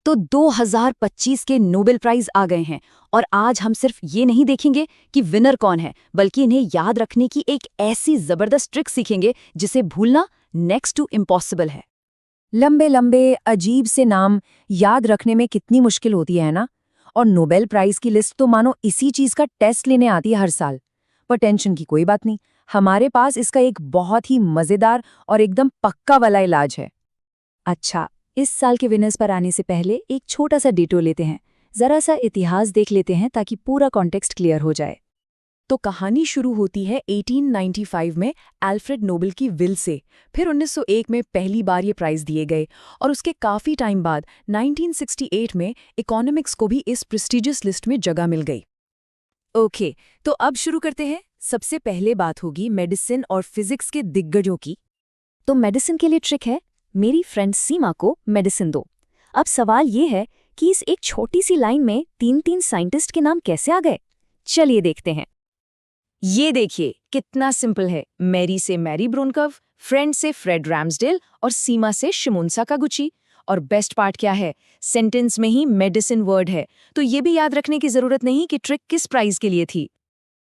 तो 2025 के Nobel prize आ गए हैं और आज हम सिर्फ ये नहीं देखेंगे कि विनर कौन है, बल्कि इन्हें याद रखने की एक ऐसी जबरदस्त ट्रिक सीखेंगे जिसे भूलना नेक्स्ट टू इम्पॉसिबल है। लंबे लंबे अजीब से नाम याद रखने में कितनी मुश्किल होती है ना। और नोबेल प्राइज की लिस्ट तो मानो इसी चीज का टेस्ट लेने आती है हर साल। पर टेंशन की कोई बात नहीं, हमारे पास इसका एक बहुत ही मजेदार और एकदम पक्का वाला इलाज है। अच्छा, इस साल के विनर्स पर आने से पहले एक छोटा सा डिटो लेते हैं, जरा सा इतिहास देख लेते हैं ताकि पूरा कॉन्टेक्स्ट क्लियर हो जाए। तो कहानी शुरू होती है 1895 में अल्फ्रेड नोबेल की विल से। फिर 1901 में पहली बार ये प्राइज दिए गए और उसके काफ़ी टाइम बाद 1968 में इकोनॉमिक्स को भी इस प्रेस्टिजियस लिस्ट में जगह मिल गई। ओके, तो अब शुरू करते हैं। सबसे पहले बात होगी मेडिसिन और फिजिक्स के दिग्गजों की। तो मेडिसिन के लिए ट्रिक है, मेरी फ्रेंड सीमा को मेडिसिन दो। अब सवाल ये है कि इस एक छोटी सी लाइन में तीन साइंटिस्ट के नाम कैसे आ गए। चलिए देखते हैं। ये देखिए कितना सिंपल है। मैरी से मैरी ब्रोनकव, फ्रेंड से फ्रेड रैम्सडेल और सीमा से शिमोन साकागुची। और बेस्ट पार्ट क्या है, सेंटेंस में ही मेडिसिन वर्ड है, तो ये भी याद रखने की जरूरत नहीं कि ट्रिक किस प्राइज के लिए थी।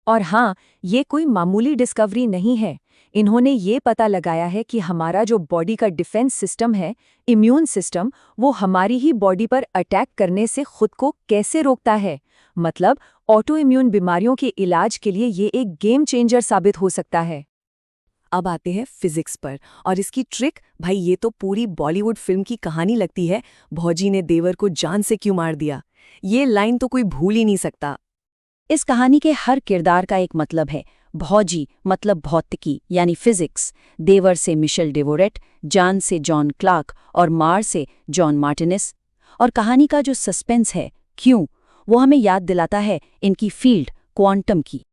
और हाँ, ये कोई मामूली डिस्कवरी नहीं है। इन्होंने ये पता लगाया है कि हमारा जो बॉडी का डिफेंस सिस्टम है, इम्यून सिस्टम, वो हमारी ही बॉडी पर अटैक करने से खुद को कैसे रोकता है। मतलब ऑटो इम्यून बीमारियों के इलाज के लिए ये एक गेम चेंजर साबित हो सकता है। अब आते हैं फिजिक्स पर, और इसकी ट्रिक, भाई ये तो पूरी बॉलीवुड फिल्म की कहानी लगती है। भौजी ने देवर को जान से क्यों मार दिया, ये लाइन तो कोई भूल ही नहीं सकता। इस कहानी के हर किरदार का एक मतलब है। भौजी मतलब भौतिकी यानी फिजिक्स, देवर से मिशेल डेवोरेट, जान से जॉन क्लार्क और मार से जॉन मार्टिनेस। और कहानी का जो सस्पेंस है, क्यों, वो हमें याद दिलाता है इनकी फील्ड क्वांटम की।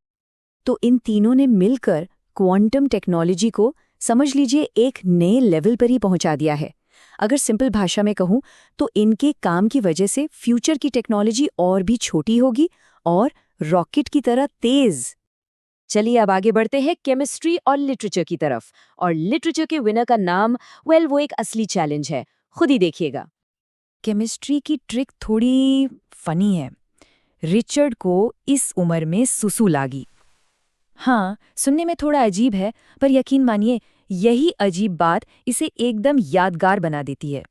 तो इन तीनों ने मिलकर क्वांटम टेक्नोलॉजी को, समझ लीजिए, एक नए लेवल पर ही पहुंचा दिया है। अगर सिंपल भाषा में कहूं तो इनके काम की वजह से फ्यूचर की टेक्नोलॉजी और भी छोटी होगी और रॉकेट की तरह तेज। चलिए अब आगे बढ़ते हैं केमिस्ट्री और लिटरेचर की तरफ। और लिटरेचर के विनर का नाम, वो एक असली चैलेंज है, खुद ही देखिएगा। केमिस्ट्री की ट्रिक थोड़ी फनी है। रिचर्ड को इस उम्र में सुसु लागी। हाँ, सुनने में थोड़ा अजीब है, पर यकीन मानिए यही अजीब बात इसे एकदम यादगार बना देती है।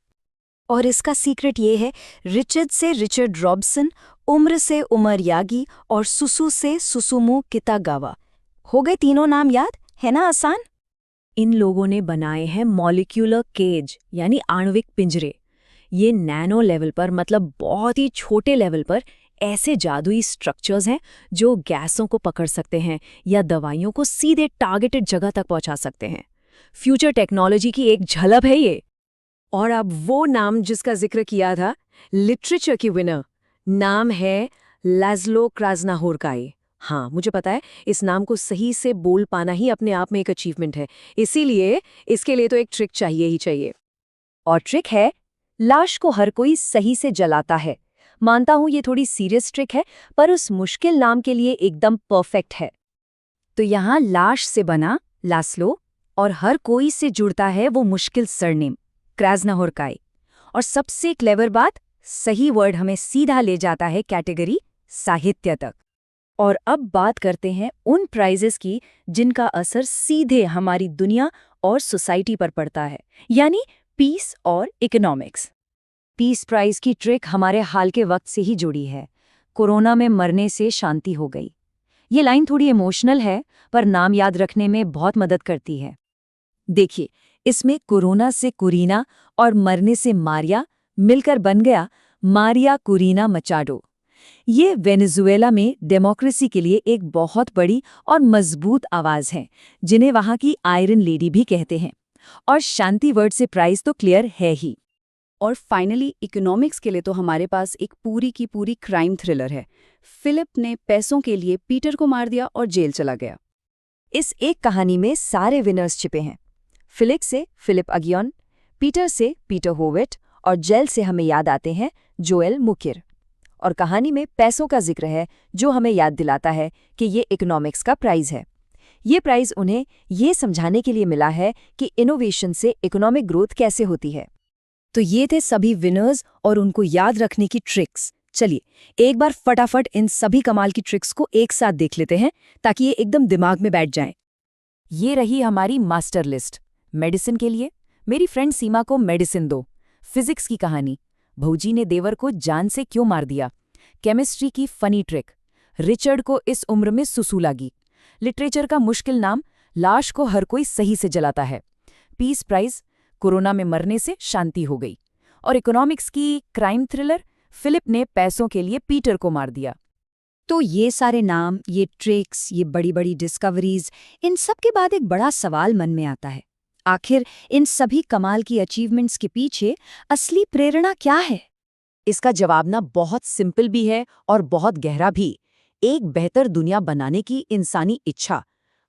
और इसका सीक्रेट ये है, रिचर्ड से रिचर्ड रॉबसन, उम्र से उमर यागी और सुसु से सुसुमु कितागावा। हो गए तीनों नाम याद, है ना आसान। इन लोगों ने बनाए हैं मॉलिक्यूलर केज यानी आणविक पिंजरे। ये नैनो लेवल पर, मतलब बहुत ही छोटे लेवल पर ऐसे जादुई स्ट्रक्चर्स हैं जो गैसों को पकड़ सकते हैं या दवाइयों को सीधे टारगेटेड जगह तक पहुंचा सकते हैं। फ्यूचर टेक्नोलॉजी की एक झलक है ये। और अब वो नाम जिसका जिक्र किया था, लिटरेचर की विनर, नाम है लाज़्लो क्रास्नाहोरकाई। हाँ, मुझे पता है, इस नाम को सही से बोल पाना ही अपने आप में एक अचीवमेंट है, इसीलिए इसके लिए तो एक ट्रिक चाहिए ही चाहिए। और ट्रिक है, लाश को हर कोई सही से जलाता है। मानता हूं ये थोड़ी सीरियस ट्रिक है, पर उस मुश्किल नाम के लिए एकदम परफेक्ट है। तो यहाँ लाश से बना लास्लो और हर कोई से जुड़ता है वो मुश्किल सरनेम क्रास्नाहोरकाई। और सबसे क्लेवर बात, सही वर्ड हमें सीधा ले जाता है कैटेगरी साहित्य तक। और अब बात करते हैं उन प्राइजेस की जिनका असर सीधे हमारी दुनिया और सोसाइटी पर पड़ता है, यानी पीस और इकोनॉमिक्स। पीस प्राइज की ट्रिक हमारे हाल के वक्त से ही जुड़ी है। कोरोना में मरने से शांति हो गई। ये लाइन थोड़ी इमोशनल है, पर नाम याद रखने में बहुत मदद करती है। देखिए, इसमें कोरोना से कुरीना और मरने से मारिया मिलकर बन गया मारिया कुरीना मचाडो। ये वेनेजुएला में डेमोक्रेसी के लिए एक बहुत बड़ी और मजबूत आवाज है, जिन्हें वहां की आयरन लेडी भी कहते हैं। और शांति वर्ड से प्राइज तो क्लियर है ही। और फाइनली इकोनॉमिक्स के लिए तो हमारे पास एक पूरी की पूरी क्राइम थ्रिलर है। फिलिप ने पैसों के लिए पीटर को मार दिया और जेल चला गया। इस एक कहानी में सारे विनर्स छिपे हैं। फिलिप से फिलिप अगियन, पीटर से पीटर होविट और जेल से हमें याद आते हैं जोएल मुकिर। और कहानी में पैसों का जिक्र है, जो हमें याद दिलाता है कि ये इकोनॉमिक्स का प्राइज है। ये प्राइज उन्हें ये समझाने के लिए मिला है कि इनोवेशन से इकोनॉमिक ग्रोथ कैसे होती है। तो ये थे सभी विनर्स और उनको याद रखने की ट्रिक्स। चलिए एक बार फटाफट इन सभी कमाल की ट्रिक्स को एक साथ देख लेते हैं ताकि ये एकदम दिमाग में बैठ जाएं। ये रही हमारी मास्टर लिस्ट। मेडिसिन के लिए मेरी फ्रेंड सीमा को मेडिसिन दो। फिजिक्स की कहानी, भौजी ने देवर को जान से क्यों मार दिया। केमिस्ट्री की फनी ट्रिक, रिचर्ड को इस उम्र में सुसु लगी। लिटरेचर का मुश्किल नाम, लाश को हर कोई सही से जलाता है। पीस प्राइज, कोरोना में मरने से शांति हो गई। और इकोनॉमिक्स की क्राइम थ्रिलर, फिलिप ने पैसों के लिए पीटर को मार दिया। तो ये सारे नाम, ये ट्रिक्स, ये बड़ी बड़ी डिस्कवरीज, इन सब के बाद एक बड़ा सवाल मन में आता है। आखिर इन सभी कमाल की अचीवमेंट्स के पीछे असली प्रेरणा क्या है? इसका जवाब ना बहुत सिंपल भी है और बहुत गहरा भी। एक बेहतर दुनिया बनाने की इंसानी इच्छा।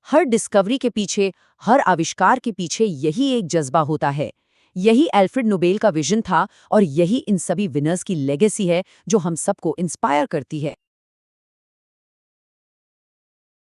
हर डिस्कवरी के पीछे, हर आविष्कार के पीछे यही एक जज्बा होता है। यही अल्फ्रेड नोबेल का विजन था और यही इन सभी विनर्स की लेगेसी है जो हम सबको इंस्पायर करती है।